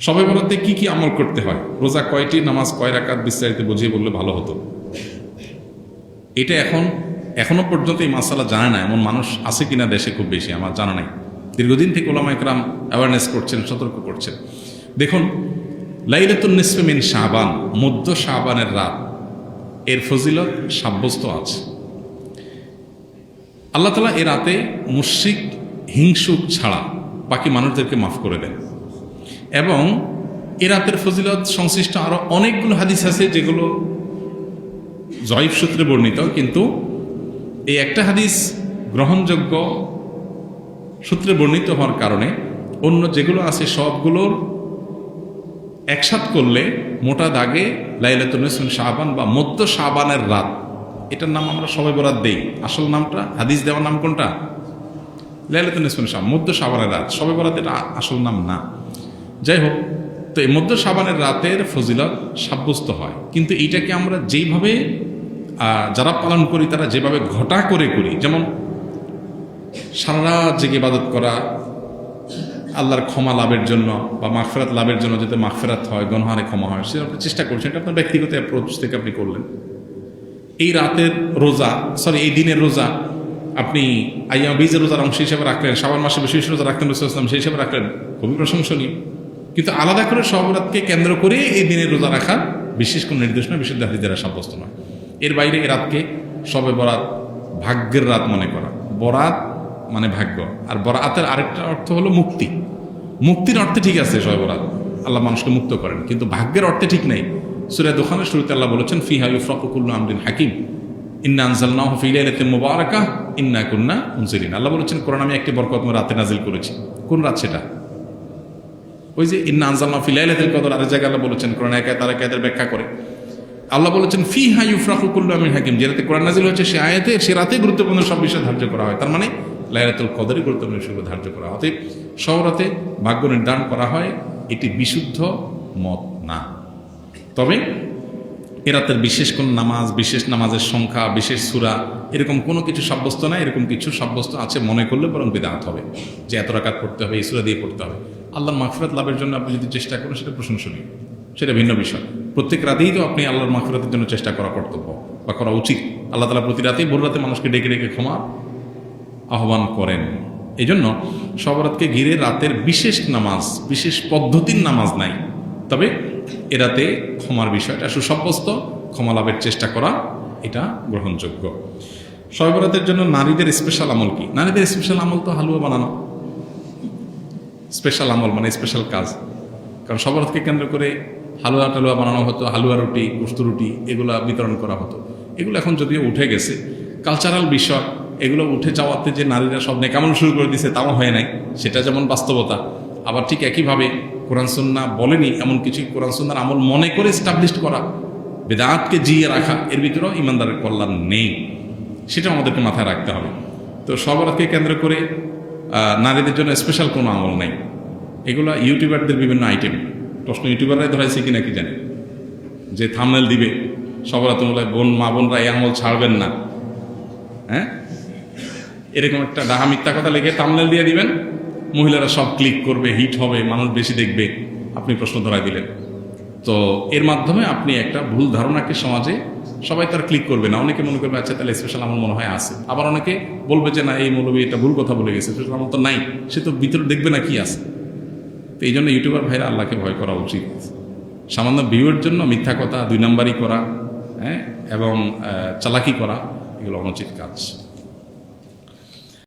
শবে বরাতে কি কি আমল করতে হয়, রোজা কয়টি, নামাজ কয় রাকাত, বিস্তারিত বুঝিয়ে বললে ভালো হতো। এটা এখনো পর্যন্ত এই মাসালা জানে না এমন মানুষ আছে কিনা দেশে খুব বেশি আমার জানা নাই। দীর্ঘদিন থেকে ওলামা ইকরাম অ্যাওয়ারনেস করছেন, সতর্ক করছেন। দেখুন, লাইলাতুন নিসফে মিন শাবান, মধ্য শাবানের রাত, এর ফজিলত সাব্যস্ত আছে। আল্লাহ তাআলা এ রাতে মুশরিক হিংসুক ছাড়া বাকি মানুষদেরকে মাফ করে দেন। এবং এ রাতের ফজিলত সংশ্লিষ্ট আরো অনেকগুলো হাদিস আছে যেগুলো জয়ীফ সূত্রে বর্ণিত, কিন্তু এই একটা হাদিস গ্রহণযোগ্য সূত্রে বর্ণিত হওয়ার কারণে অন্য যেগুলো আছে সবগুলোর একসাথ করলে মোটা দাগে লাইলাতুন নিসফে মিন শাবান বা মধ্য শাবানের রাত, এটার নাম আমরা শবে বরাত দেই। আসল নামটা, হাদিস দেওয়ার নাম কোনটা? লাইলাতুন নিসফে মিন শাবান, মধ্য শাবানের রাত। শবে বরাত এটা আসল নাম না। যাই হোক, তো এই মধ্য শাবানের রাতের ফজিলত সাব্যস্ত হয়, কিন্তু এইটাকে আমরা যেইভাবে যারা পালন করি তারা যেভাবে ঘটা করে করি, যেমন সারা রাত জেগে ইবাদত করা আল্লাহর ক্ষমা লাভের জন্য বা মাগফিরাত লাভের জন্য, যাতে মাগফিরাত হয়, গুনাহে ক্ষমা হয়, সেটা আপনি চেষ্টা করছেন। এটা আপনার ব্যক্তিগত অ্যাপ্রোচ থেকে আপনি করলেন। এই রাতের রোজা, এই দিনের রোজা আপনি আইয়াম বীজের রোজার অংশ হিসেবে রাখলেন, শাবান মাসে বিশেষ রোজা রাখতেন রাসূলুল্লাহ সাল্লাল্লাহু আলাইহি ওয়াসাল্লাম, সেই হিসেবে রাখলেন, খুবই প্রশংসনীয়। কিন্তু আলাদা করে শবে বরাতকে কেন্দ্র করে এই দিনের রোজা রাখার বিশেষ কোনো নির্দেশনা বিশুদ্ধ হাদিস দ্বারা সাব্যস্ত নয়। এর বাইরে এই রাতকে শবে বরাত ভাগ্যের রাত মনে করা। বরাত মানে ভাগ্য, আর বরাতের আরেকটা অর্থ হলো মুক্তি। মুক্তির অর্থে ঠিক আছে শবে বরাত, আল্লাহ মানুষকে মুক্ত করেন, কিন্তু ভাগ্যের অর্থে ঠিক নেই। সূরা দুখানের শুরুতে আল্লাহ বলেছেন, ফিহা ইউফরাকু কুল্লু আমরিন হাকিম ইন্না আনজালনাহু ফি লাইলাতিন মুবারাকাহ ইন্না কুন্না মুনজিরিন। আল্লাহ বলেছেন, কোরআন আমি একটি বরকতময় রাতে নাজিল করেছি। কোন রাত সেটা? ওই যে ইন্না আনজালনাহু ফি লাইলাতিল কদর। আরেক জায়গায় আল্লাহ বলেছেন, কোরআন একায় তার একায়ের ব্যাখ্যা করে আল্লাহ বলেছেন, ফিহা ইউফরাকু কুল্লু আমরিন হাকিম। যে রাতে কোরআন নাজিল হয়েছে সে আয়াতে, সে রাতে গুরুত্বপূর্ণ সব বিষয় ধার্য করা হয়। তার মানে লাইলাতুল কদরে গুরুত্বপূর্ণ বিষয়গুলো ধার্য করা হয়। অতএব সব রাতে ভাগ্য নির্ধারণ করা হয়, এটি বিশুদ্ধ মত না। তবে এ রাতের বিশেষ কোন নামাজ, বিশেষ নামাজের সংখ্যা, বিশেষ সূরা, এরকম কোনো কিছু সাব্যস্ত নাই। এরকম কিছু সাব্যস্ত আছে মনে করলে বরং বিদআত হবে, যে এত রাকাত পড়তে হবে, এই সূরা দিয়ে পড়তে হবে। আল্লাহর মাগফিরাত লাভের জন্য আপনি যদি চেষ্টা করেন সেটা প্রশংসনীয়, সেটা ভিন্ন বিষয়। প্রত্যেক রাতেই তো আপনি আল্লাহর মাগফিরাতের জন্য চেষ্টা করা কর্তব্য বা করা উচিত। আল্লাহ তাআলা প্রতি রাতেই ভোর রাতে মানুষকে ডেকে ডেকে ক্ষমা আহ্বান করেন। এই জন্য শবে বরাতকে ঘিরে রাতের বিশেষ নামাজ, বিশেষ পদ্ধতির নামাজ নাই। তবে এ রাতে ক্ষমার বিষয়টা সুসাব্যস্ত, ক্ষমা লাভের চেষ্টা করা এটা গ্রহণযোগ্য। শবে বরাতের জন্য নারীদের স্পেশাল আমল কি? নারীদের স্পেশাল আমল তো হালুয়া বানানো। স্পেশাল আমল মানে স্পেশাল কাজ। কারণ শবে বরাতকে কেন্দ্র করে হালুয়া টালুয়া বানানো হতো, হালুয়া রুটি, গোশত রুটি এগুলো বিতরণ করা হতো। এগুলো এখন যদিও উঠে গেছে, কালচারাল বিষয়। এগুলো উঠে যাওয়াতে যে নারীরা সব নেকামল শুরু করে দিয়েছে তাও হয় নাই, সেটা যেমন বাস্তবতা। আবার ঠিক একইভাবে কোরআন সুন্নাহ বলেনি এমন কিছু কোরআন সুন্নাহর আমল মনে করে এস্টাবলিশ করা, বেদাতকে জিয়ে রাখা, এর ভিতরেও ইমানদারের কল্যাণ নেই। সেটা আমাদেরকে মাথায় রাখতে হবে। তো শবে বরাতকে কেন্দ্র করে নারীদের জন্য স্পেশাল কোনো আমল নাই। এগুলো ইউটিউবারদের বিভিন্ন আইটেম। প্রশ্ন ইউটিউবাররাই ধরাইছে কিনা কি জানি, যে থাম্বনেল দিবে শবে বরাত মা বোনরা এই আমল ছাড়বেন না, হ্যাঁ, এরকম একটা ডাহা মিথ্যা কথা লিখে থাম্বনেল দিয়ে দিবেন, মহিলারা সব ক্লিক করবে, হিট হবে, মানুষ বেশি দেখবে। আপনি প্রশ্ন ধরাই দিলেন। তো এর মাধ্যমে আপনি একটা ভুল ধারণাকে সমাজে, সবাই তার ক্লিক করবে না। অনেকে মনে করবে আচ্ছা তাহলে স্পেশাল আমল মনে হয় আছে। আবার অনেকে বলবে যে না, এই মৌলবী এটা ভুল কথা বলে গেছে, স্পেশাল আমল তো নাই, সে তো ভিতরে দেখবে না কি আছে। তো এই জন্য ইউটিউবার ভাইরা আল্লাহকে ভয় করা উচিত। সামান্য ভিউয়ের জন্য মিথ্যা কথা, দুই নাম্বারি করা, হ্যাঁ, এবং চালাকি করা, এগুলো অনুচিত কাজ।